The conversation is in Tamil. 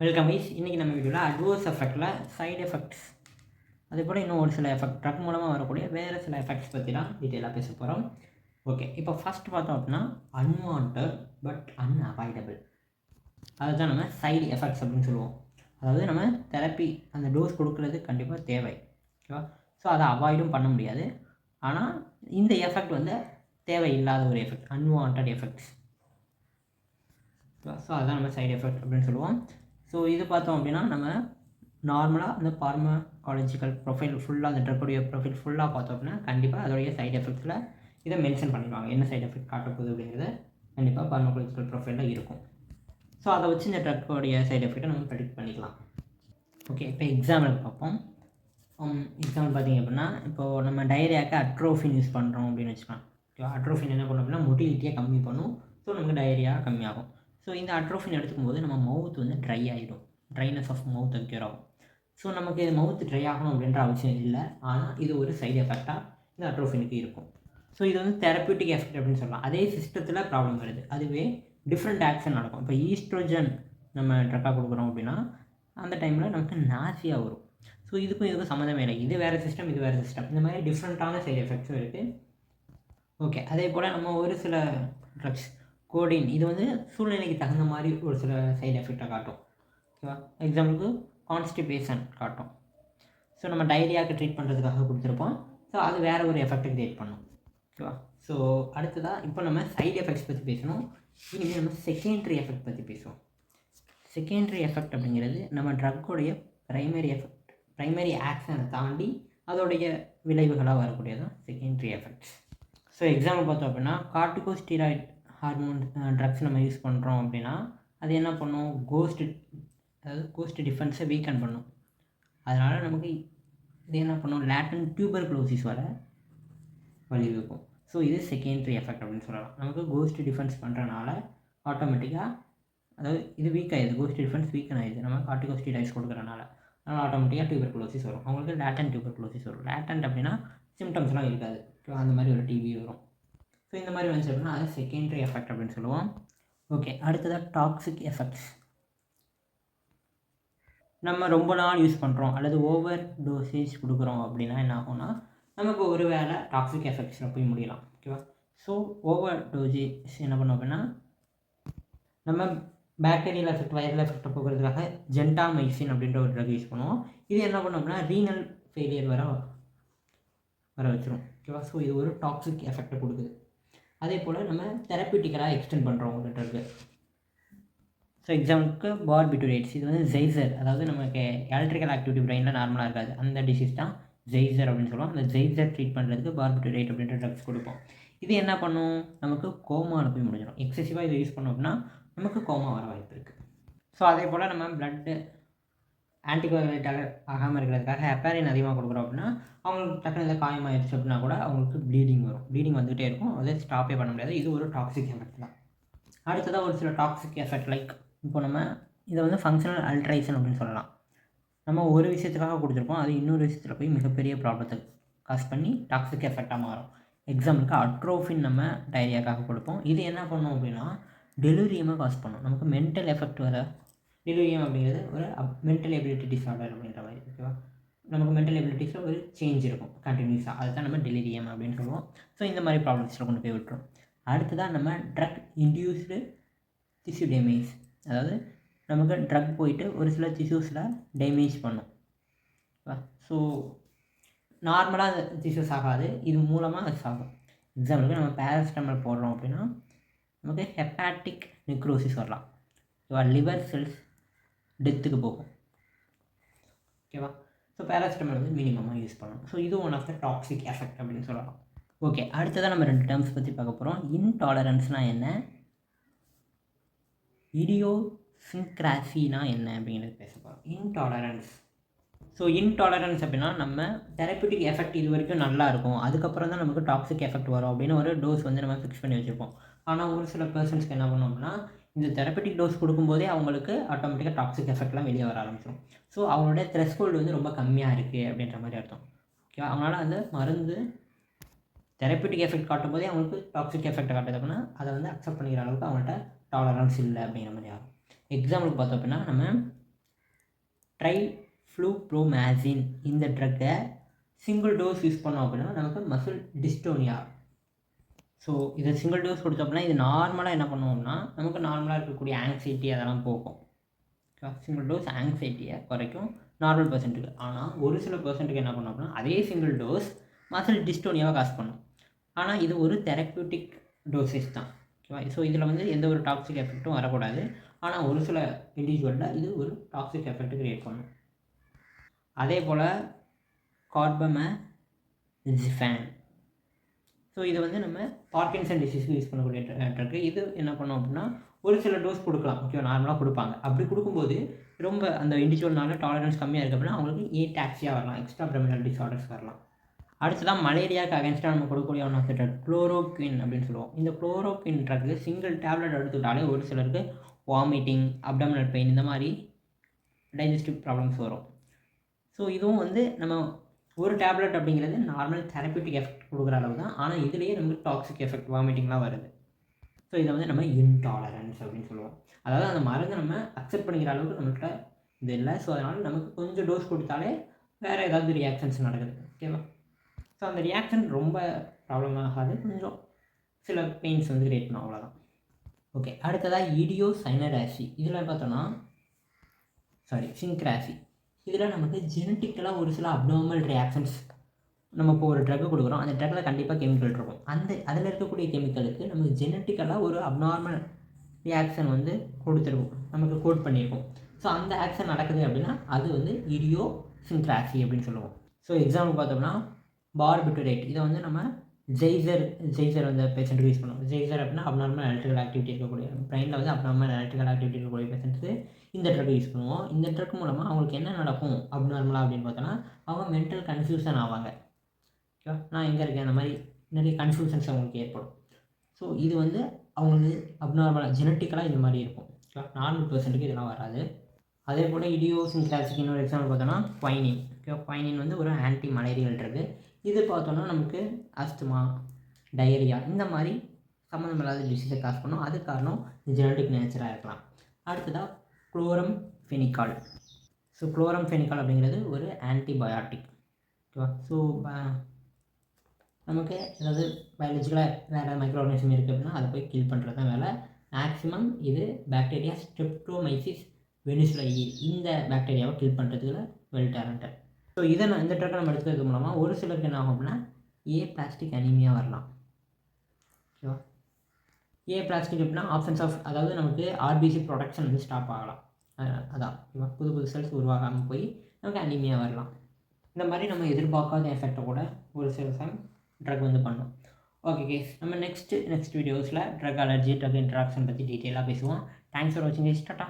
Welcome guys. இன்றைக்கி நம்ம வீடியோவில் அட்வர்ஸ் எஃபெக்டில் சைடு எஃபெக்ட்ஸ் அதேபோல் இன்னும் ஒரு சில எஃபெக்ட் ட்ரக் மூலமாக வரக்கூடிய வேறு சில எஃபெக்ட்ஸ் பற்றி தான் டீட்டெயிலாக பேச போகிறோம். ஓகே, இப்போ ஃபஸ்ட் பார்த்தோம் அப்படின்னா அன்வான்ட் பட் அன்அவாய்டபிள், அதுதான் நம்ம சைடு எஃபெக்ட்ஸ் அப்படின்னு சொல்லுவோம். அதாவது நம்ம தெரப்பி அந்த டோஸ் கொடுக்குறது கண்டிப்பாக தேவை, ஓகேவா? ஸோ அதை அவாய்டும் பண்ண முடியாது. ஆனால் இந்த எஃபெக்ட் வந்து தேவையில்லாத ஒரு எஃபெக்ட், அன்வான்ட் எஃபெக்ட்ஸ். ஸோ அதுதான் நம்ம சைடு எஃபெக்ட் அப்படின்னு சொல்லுவோம். ஸோ இது பார்த்தோம் அப்படின்னா நம்ம நார்மலாக அந்த பார்மகாலஜிக்கல் ப்ரொஃபைல் ஃபுல்லாக அந்த ட்ரக்குடைய ப்ரொஃபைல் ஃபுல்லாக பார்த்தோம் அப்படின்னா கண்டிப்பாக அதோடைய சைடு எஃபெக்ட்ஸில் இதை மென்ஷன் பண்ணிடுவாங்க, என்ன சைடு எஃபெக்ட் காட்டப்போகுது அப்படிங்கிறத கண்டிப்பாக பார்மகாலஜிக்கல் ப்ரொஃபைலில் இருக்கும். ஸோ அதை வச்சு இந்த ட்ரக்குடைய சைடு எஃபெக்ட்டை நம்ம ப்ரெடிக்ட் பண்ணிக்கலாம். ஓகே, இப்போ எக்ஸாம்பிள் பார்ப்போம். எக்ஸாம்பிள் பார்த்திங்க அப்படின்னா இப்போது நம்ம டயரியாவுக்கு அட்ரோஃபின் யூஸ் பண்ணுறோம் அப்படின்னு வச்சுக்கலாம். ஓகேவா? அட்ரோஃபின் என்ன பண்ணும் அப்படின்னா மொட்டிலிட்டியை கம்மி பண்ணும். ஸோ நமக்கு டயரியா கம்மியாகும். ஸோ இந்த அட்ரோஃபின் எடுத்துக்கும் போது நம்ம மவுத் வந்து ட்ரை ஆகிடும், ட்ரைனஸ் ஆஃப் மவுத் க்யூர் ஆகும். ஸோ நமக்கு இது மவுத் ட்ரை ஆகணும் அப்படின்ற அவசியம் இல்லை, ஆனால் இது ஒரு சைடு எஃபெக்டாக இந்த அட்ரோஃபினுக்கு இருக்கும். ஸோ இது வந்து தெரப்பியூட்டிக் எஃபெக்ட் அப்படின்னு சொல்லலாம். அதே சிஸ்டத்தில் ப்ராப்ளம் வருது, அதுவே டிஃப்ரெண்ட் ஆக்ஷன் நடக்கும். இப்போ ஈஸ்ட்ரோஜன் நம்ம ட்ரக்காக கொடுக்குறோம் அப்படின்னா அந்த டைமில் நமக்கு நாசியா வரும். ஸோ இதுக்கும் சம்மந்தமே இல்லை, இது வேறு சிஸ்டம், இது வேறு சிஸ்டம். இந்த மாதிரி டிஃப்ரெண்ட்டான சைடு எஃபெக்ட்ஸும் இருக்குது. ஓகே, அதே போல் நம்ம ஒரு சில ட்ரக்ஸ் கோடின், இது வந்து சூழ்நிலைக்கு தகுந்த மாதிரி ஒரு சில சைடு எஃபெக்டை காட்டும், ஓகேவா? எக்ஸாம்பிளுக்கு கான்ஸ்டிபேஷன் காட்டும். ஸோ நம்ம டயரியாவுக்கு ட்ரீட் பண்ணுறதுக்காக கொடுத்துருப்போம். ஸோ அது வேறு ஒரு எஃபெக்டை க்ரியேட் பண்ணும், ஓகேவா? ஸோ அடுத்ததாக இப்போ நம்ம சைடு எஃபெக்ட்ஸ் பற்றி பேசணும். இனிமேல் நம்ம செகண்டரி எஃபெக்ட் பற்றி பேசுவோம். செகண்டரி எஃபெக்ட் அப்படிங்கிறது நம்ம ட்ரக்குடைய ப்ரைமரி ஆக்ஷனை தாண்டி அதோடைய விளைவுகளாக வரக்கூடியது தான் செகண்டரி எஃபெக்ட்ஸ். ஸோ எக்ஸாம்பிள் பார்த்தோம் அப்படின்னா கார்டிகோஸ்டீராய்டு ஹார்மோன் ட்ரக்ஸ் நம்ம யூஸ் பண்ணுறோம் அப்படின்னா அது என்ன பண்ணும், கோஸ்ட் டிஃபென்ஸை வீக்கன் பண்ணும். அதனால் நமக்கு இது என்ன பண்ணும், லேட்டன் டியூபர்குலோசிஸ் வர வழிவகுக்கும். ஸோ இது செகண்டரி எஃபெக்ட் அப்படின்னு சொல்லலாம். நமக்கு கோஸ்ட் டிஃபென்ஸ் பண்ணுறனால ஆட்டோமேட்டிக்காக, அதாவது இது வீக் ஆகிடுது, கோஸ்ட் டிஃபென்ஸ் வீக்கன் ஆகிடுது நம்ம கார்டிகோஸ்டீராய்ட்ஸ் கொடுக்குறனால. அதனால் ஆட்டோமேட்டிக்காக டியூபர்குலோசிஸ் வரும். அவங்களுக்கு லேட்டன் டியூபர்குலோசிஸ் வரும். லேட்டன்ட் அப்படின்னா சிம்டம்ஸ்லாம் இருக்காது, அந்த மாதிரி ஒரு டிபி வரும். ஸோ இந்த மாதிரி வந்து அப்படின்னா அது செகண்டரி எஃபெக்ட் அப்படின்னு சொல்லுவோம். ஓகே, அடுத்ததாக டாக்ஸிக் எஃபெக்ட்ஸ். நம்ம ரொம்ப நாள் யூஸ் பண்ணுறோம் அல்லது ஓவர் டோசேஜ் கொடுக்குறோம் அப்படின்னா என்ன ஆகும்னா நமக்கு ஒரு வேளை டாக்ஸிக் எஃபெக்ட்ஸில் போய் முடியலாம், ஓகேவா? ஸோ ஓவர் டோசேஜ் என்ன பண்ணோம் அப்படின்னா நம்ம பாக்டீரியல் எஃபெக்ட், வைரல் எஃபெக்டை போக்குறதுக்காக ஜென்டாமைசின் அப்படின்ற ஒரு ட்ரக் யூஸ் பண்ணுவோம். இது என்ன பண்ணோம் அப்படின்னா ரீனல் ஃபெயிலியர் வர வச்சிடும், ஓகேவா? ஸோ இது ஒரு டாக்ஸிக் எஃபெக்டை கொடுக்குது. அதே போல் நம்ம தெரப்பியூட்டிக்கலாக எக்ஸ்டெண்ட் பண்ணுறோம் ஒரு ட்ரக்கு. ஸோ எக்ஸாம்பிளுக்கு பார்பிட்டூரேட்ஸ், இது வந்து ஜெய்சர், அதாவது நமக்கு எலக்ட்ரிக்கல் ஆக்டிவிட்டி பிரெயினில் நார்மலாக இருக்காது, அந்த டிசீஸ் தான் ஜெய்சர் அப்படின்னு சொல்லுவோம். அந்த ஜெய்சர் ட்ரீட் பண்ணுறதுக்கு பார்பிட்டூரேட் அப்படின்ற ட்ரக்ஸ் கொடுப்போம். இது என்ன பண்ணும், நமக்கு கோமாவில் போய் முடிஞ்சிடும். எக்ஸசிவாக இதை யூஸ் பண்ணோம் அப்படின்னா நமக்கு கோமா வர வாய்ப்பு இருக்குது. ஸோ அதே போல் நம்ம பிளட்டு ஆன்டிகோகுலேட்டாக ஆகாமல் இருக்கிறதுக்காக ஹெப்பாரின் அதிகமாக கொடுக்குறோம் அப்படின்னா அவங்களுக்கு டக்குனு காயமாகிடுச்சு அப்படின்னா கூட அவங்களுக்கு ப்ளீடிங் வரும். ப்ளீடிங் வந்துகிட்டே இருக்கும், அதை ஸ்டாப்பே பண்ண முடியாது. இது ஒரு டாக்ஸிக் எஃபெக்ட் தான். அடுத்ததாக ஒரு சில டாக்ஸிக் எஃபெக்ட் லைக் இப்போ நம்ம இதை வந்து ஃபங்க்ஷனல் அல்ட்ரேஷன் அப்படின்னு சொல்லலாம். நம்ம ஒரு விஷயத்துக்காக கொடுத்துருப்போம், அது இன்னொரு விஷயத்தில் போய் மிகப்பெரிய ப்ராப்ளத்தை காஸ் பண்ணி டாக்ஸிக் எஃபெக்டாக மாறும். எக்ஸாம்பிளுக்கு அட்ரோஃபின் நம்ம டயரியாக்காக கொடுப்போம். இது என்ன பண்ணும் அப்படின்னா டெலிரியம் காஸ் பண்ணும். நமக்கு மென்டல் எஃபெக்ட் வர, டெலிரியம் அப்படிங்கிறது ஒரு மென்டல் எபிலிட்டி டிஸார்டர் அப்படின்ற மாதிரி, ஓகேவா? நமக்கு மென்டல் எபிலிட்டிஸில் ஒரு சேஞ்ச் இருக்கும் கண்டினியூஸாக, அதுதான் நம்ம டெலிரியம் அப்படின்னு சொல்லுவோம். ஸோ இந்த மாதிரி ப்ராப்ளம்ஸில் கொண்டு போய் விட்டுரும். அடுத்ததாக நம்ம ட்ரக் இன்டியூஸ்டு டிஷ்யூ டேமேஜ், அதாவது நமக்கு ட்ரக் போயிட்டு ஒரு சில டிஷ்யூஸில் டேமேஜ் பண்ணும். ஸோ நார்மலாக அந்த டிஷ்யூஸ் ஆகாது, இது மூலமாக அது ஆகும். எக்ஸாம்பிளுக்கு நம்ம பேராசிட்டமால் போடுறோம் அப்படின்னா நமக்கு ஹெப்பாட்டிக் நெக்ரோசிஸ் வரலாம், ஓகேவா? லிவர் செல்ஸ் டெத்துக்கு போகும், ஓகேவா? ஸோ பேராசிட்டமால் வந்து மினிமமாக யூஸ் பண்ணணும். ஸோ இது one of the toxic effect அப்படின்னு சொல்லலாம். ஓகே, அடுத்ததாக நம்ம 2 டேர்ம்ஸ் பற்றி பார்க்க போகிறோம். இன்டாலரன்ஸ்னால் என்ன, இடியோசின்க்ராசினா என்ன அப்படிங்கிறது பேச போகிறோம். இன்டாலரன்ஸ். ஸோ இன்டாலரன்ஸ் அப்படின்னா நம்ம தெரப்பியூட்டிக் எஃபெக்ட் இது வரைக்கும் நல்லா இருக்கும், அதுக்கப்புறம் தான் நமக்கு டாக்ஸிக் எஃபெக்ட் வரும் அப்படின்னு ஒரு டோஸ் வந்து நம்ம ஃபிக்ஸ் பண்ணி வச்சுருப்போம். ஆனால் ஒரு சில பர்சன்ஸ்க்கு என்ன பண்ணோம் அப்படின்னா இந்த தெரப்பியூட்டிக் டோஸ் கொடுக்கும்போதே அவங்களுக்கு ஆட்டோமேட்டிக்காக டாக்ஸிக் எஃபெக்ட்லாம் வெளியே வர ஆரம்பிச்சிடும். ஸோ அவங்களோட த்ரெஷ்ஹோல்டு வந்து ரொம்ப கம்மியாக இருக்குது அப்படின்ற மாதிரி அர்த்தம், ஓகேவா? அவங்களால அந்த மருந்து தெரப்பியூட்டிக் எஃபெக்ட் காட்டும் போதே அவங்களுக்கு டாக்ஸிக் எஃபெக்ட் காட்டுது அப்படின்னா அதை வந்து அக்செப்ட் பண்ணிக்கிற அளவுக்கு அவங்கள்ட்ட டாலரன்ஸ் இல்லை அப்படிங்கிற மாதிரி ஆகும். எக்ஸாம்பிளுக்கு பார்த்தோம் அப்படின்னா நம்ம ட்ரைஃப்ளூப்ரோமேசின் இந்த ட்ரக்கை சிங்கிள் டோஸ் யூஸ் பண்ணோம் அப்படின்னா நமக்கு மசில் டிஸ்டோனியா. ஸோ இதை சிங்கிள் டோஸ் கொடுத்தோம் அப்படின்னா இது நார்மலாக என்ன பண்ணுவோம்னா நமக்கு நார்மலாக இருக்கக்கூடிய ஆங்ஸைட்டி அதெல்லாம் போகும். சிங்கிள் டோஸ் ஆங்ஸைட்டியை குறைக்கும் நார்மல் பர்சன்ட்டுக்கு. ஆனால் ஒரு சில பர்சன்ட்டுக்கு என்ன பண்ணோம் அப்படின்னா அதே சிங்கிள் டோஸ் மசில் டிஸ்டோனியாவை காசு பண்ணும். ஆனால் இது ஒரு தெரப்யூட்டிக் டோசேஜ் தான். ஓகேவா? ஸோ இதில் வந்து எந்த ஒரு டாக்ஸிக் எஃபெக்ட்டும் வரக்கூடாது. ஆனால் ஒரு சில இண்டிவிஜுவலில் இது ஒரு டாக்ஸிக் எஃபெக்ட் க்ரியேட் பண்ணும். அதே போல் கார்பமேசிஃபான். ஸோ இது வந்து நம்ம பார்க்கின்சன் டிசீஸ்க்கு யூஸ் பண்ணக்கூடிய ட்ரக்கு. இது என்ன பண்ணோம் அப்படின்னா ஒரு சில டோஸ் கொடுக்கலாம். ஓகே, நார்மலாக கொடுப்பாங்க. அப்படி கொடுக்கும்போது ரொம்ப அந்த இண்டிவிஜுவல்னால டாலரன்ஸ் கம்மியாக இருக்குது அப்படின்னா அவங்களுக்கு ஏடாக்சியா வரலாம், எக்ஸ்ட்ரா பிரமினல் டிஸார்டர்ஸ் வரலாம். அடுத்ததான் மலேரியாவுக்கு அகேன்ஸ்டாக நம்ம கொடுக்கக்கூடிய one of the drug chloroquine அப்படின்னு சொல்லுவோம். இந்த குளோரோக்வின் ட்ரக்கு சிங்கிள் டேப்லெட் எடுத்துக்கிட்டாலே ஒரு சிலருக்கு வாமிட்டிங், அப்டமினல் பெயின், இந்த மாதிரி டைஜஸ்டிவ் ப்ராப்ளம்ஸ் வரும். ஸோ இதுவும் வந்து நம்ம ஒரு டேப்லெட் அப்படிங்கிறது நார்மல் தெரப்யூட்டிக் எஃபெக்ட் கொடுக்குற அளவு தான். ஆனால் இதுலேயே நமக்கு டாக்ஸிக் எஃபெக்ட், வாமிட்டிங்லாம் வருது. ஸோ இதை வந்து நம்ம இன்டாலரன்ஸ் அப்படின்னு சொல்லுவோம். அதாவது அந்த மருந்தை நம்ம அக்செப்ட் பண்ணிக்கிற அளவுக்கு நம்மள்கிட்ட இது இல்லை. ஸோ அதனால் நமக்கு கொஞ்சம் டோஸ் கொடுத்தாலே வேறு ஏதாவது ரியாக்ஷன்ஸ் நடக்குது. ஓகேவா? ஸோ அந்த ரியாக்ஷன் ரொம்ப ப்ராப்ளம் ஆகாது, கொஞ்சம் சில பெயின்ஸ் வந்து கிரியேட் பண்ணும், அவ்வளோதான். ஓகே, அடுத்ததாக இடியோசைனராசி. இதில் பார்த்தோன்னா சிங்க்ராசி. இதில் நமக்கு ஜெனட்டிக்கலாக ஒரு சில அப்நார்மல் ரியாக்ஷன்ஸ், நம்ம இப்போ ஒரு ட்ரக்கு கொடுக்குறோம், அந்த ட்ரக்கில் கண்டிப்பாக கெமிக்கல் இருக்கும். அதில் இருக்கக்கூடிய கெமிக்கலுக்கு நமக்கு ஜெனட்டிக்கலாக ஒரு அப்நார்மல் ரியாக்ஷன் வந்து கொடுத்துருக்கும், நமக்கு கோட் பண்ணியிருக்கோம். ஸோ அந்த ஆக்ஷன் நடக்குது அப்படின்னா அது வந்து இடியோசிங்க்ராசி அப்படின்னு சொல்லுவோம். ஸோ எக்ஸாம்பிள் பார்த்தோம்னா பார்பிட்டுரேட். இதை வந்து நம்ம ஜெய்சர் வந்து பேஷண்ட்டுக்கு யூஸ் பண்ணுவோம். ஜெய்சர் அப்படின்னா அப்நார்மல் எலக்ட்ரிக்கல் ஆக்டிவிட்டி இருக்கக்கூடிய, பிரெயினில் வந்து அப்நார்மல் எலக்ட்ரிக்கல் ஆக்டிவிட்டி இருக்கக்கூடிய பேஷண்ட்ஸுக்கு இந்த ட்ரக் யூஸ் பண்ணுவோம். இந்த ட்ரக் மூலமாக அவங்களுக்கு என்ன நடக்கும் அப்நார்மலாக அப்படின்னு பார்த்தோன்னா அவங்க மென்டல் கன்ஃபியூஷன் ஆவாங்க. ஓகேவா? நான் எங்கே இருக்கேன், அந்த மாதிரி நிறைய கன்ஃபியூஷன்ஸ் அவங்களுக்கு ஏற்படும். ஸோ இது வந்து அவங்களுக்கு அப்நார்மலாக ஜெனட்டிக்கலாக இந்த மாதிரி இருக்கும். ஓகேவா? நார்மல் பர்சன்ட்டுக்கு இதெல்லாம் வராது. அதே போல் இடியோசிங்க்ராசிக்கு இன்னொரு எக்ஸாம்பிள் பார்த்தோன்னா குவைனின். ஓகேவா? குவைனின் வந்து ஒரு ஆன்டி மலேரியல் ட்ரக்கு. இது பார்த்தோன்னா நமக்கு அஸ்துமா, டயரியா இந்த மாதிரி சம்மந்தமில்லாத டிசீஸை காசு பண்ணும். அது காரணம் ஜெனட்டிக் நேச்சராக இருக்கலாம். அடுத்ததாக குளோரம்ஃபெனிகால். ஸோ குளோரம்ஃபெனிகால் அப்படிங்கிறது ஒரு ஆன்டிபயாட்டிக். ஓகேவா? ஸோ நமக்கு ஏதாவது பயாலஜிக்கலாக வேறு மைக்ரோ ஆர்கானிசம் இருக்குது அப்படின்னா அதை போய் கில் பண்ணுறது தான் வேலை. மேக்ஸிமம் இது பாக்டீரியா ஸ்ட்ரெப்டோமைசிஸ் வெனிசுலையி இந்த பாக்டீரியாவை கில் பண்ணுறதுக்கு வெல் டேலண்டட். ஸோ இந்த ட்ரக்கை நம்ம எடுத்துக்கிறது மூலமாக ஒரு சிலருக்கு என்ன ஆகும் அப்படின்னா ஏப்ளாஸ்டிக் அனீமியா வரலாம். ஓகேவா? ஏப்ளாஸ்டிக் அப்படின்னா ஆப்ஷன்ஸ் ஆஃப், அதாவது நமக்கு ஆர்பிசி ப்ரொடக்ஷன் வந்து ஸ்டாப் ஆகலாம். அதான் ஓகேவா, புது செல்ஸ் உருவாகாமல் போய் நமக்கு அனீமியா வரலாம். இந்த மாதிரி நம்ம எதிர்பார்க்காத எஃபெக்டை கூட ஒரு சில டைம் ட்ரக் வந்து பண்ணோம். ஓகே கேஸ், நம்ம நெக்ஸ்ட் வீடியோஸில் ட்ரக் அலர்ஜி, ட்ரக் இன்ட்ராக்ஷன் பற்றி டீட்டெயிலாக பேசுவோம். தேங்க்ஸ் ஃபார் வாட்சிங். டாடா.